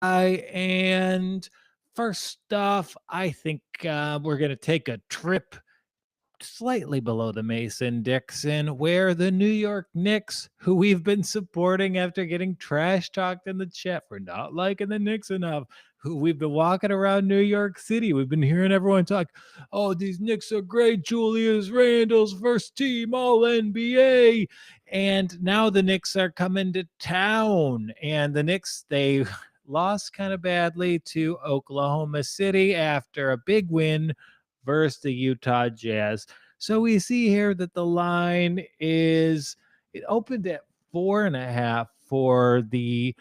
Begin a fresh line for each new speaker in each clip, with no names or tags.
And first off, I think we're going to take a trip slightly below the Mason-Dixon, where the New York Knicks, who we've been supporting after getting trash talked in the chat for not liking the Knicks enough, who we've been walking around New York City. We've been hearing everyone talk, oh, these Knicks are great. Julius Randle's first team All NBA. And now the Knicks are coming to town. And the Knicks, they lost kind of badly to Oklahoma City after a big win versus the Utah Jazz. So we see here that the line it opened at 4.5 for the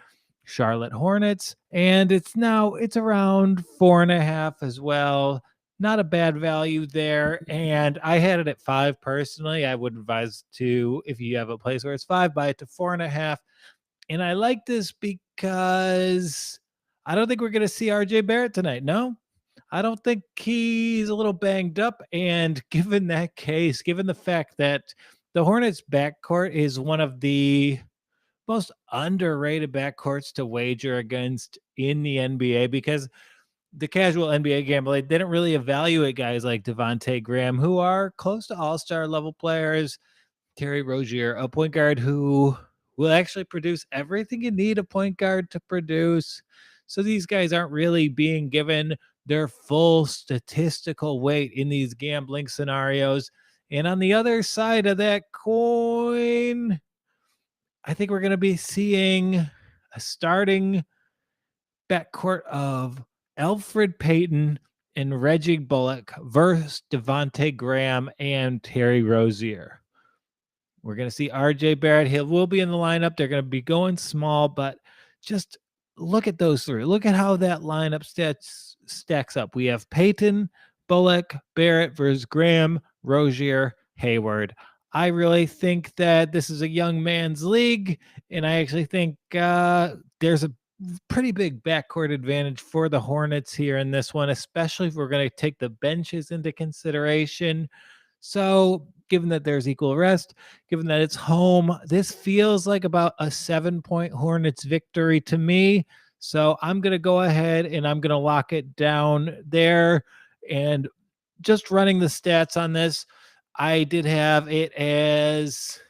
Charlotte Hornets, and it's around 4.5 as well. Not a bad value there. And I had it at 5 personally. I would advise to, if you have a place where it's 5, buy it to 4.5. And I like this because I don't think we're going to see RJ Barrett tonight. No, I don't think he's a little banged up. And given that case, given the fact that the Hornets backcourt is one of the most underrated backcourts to wager against in the NBA, because the casual NBA gambler, they don't really evaluate guys like Devontae Graham, who are close to all-star level players. Terry Rozier, a point guard who will actually produce everything you need a point guard to produce. So these guys aren't really being given their full statistical weight in these gambling scenarios. And on the other side of that coin, I think we're going to be seeing a starting backcourt of Alfred Payton and Reggie Bullock versus Devontae Graham and Terry Rozier. We're going to see RJ Barrett. He will be in the lineup. They're going to be going small, but just look at those three. Look at how that lineup stacks up. We have Peyton, Bullock, Barrett versus Graham, Rozier, Hayward. I really think that this is a young man's league, and I actually think there's a pretty big backcourt advantage for the Hornets here in this one, especially if we're going to take the benches into consideration. So, given that there's equal rest, given that it's home, this feels like about a 7-point Hornets victory to me. So, I'm going to go ahead and I'm going to lock it down there. And just running the stats on this, I did have it as,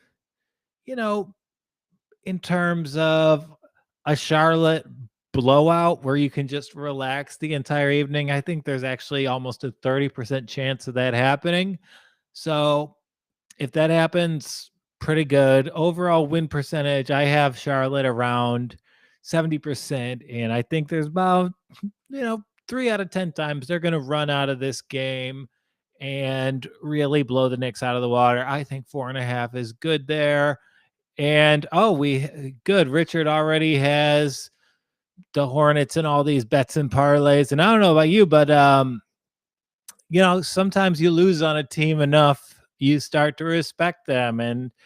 in terms of a Charlotte blowout where you can just relax the entire evening. I think there's actually almost a 30% chance of that happening. So if that happens, pretty good. Overall win percentage, I have Charlotte around 70%. And I think there's about, 3 out of 10 times they're going to run out of this game and really blow the Knicks out of the water. I think 4.5 is good there. And good. Richard already has the Hornets and all these bets and parlays. And I don't know about you, but sometimes you lose on a team enough, you start to respect them. And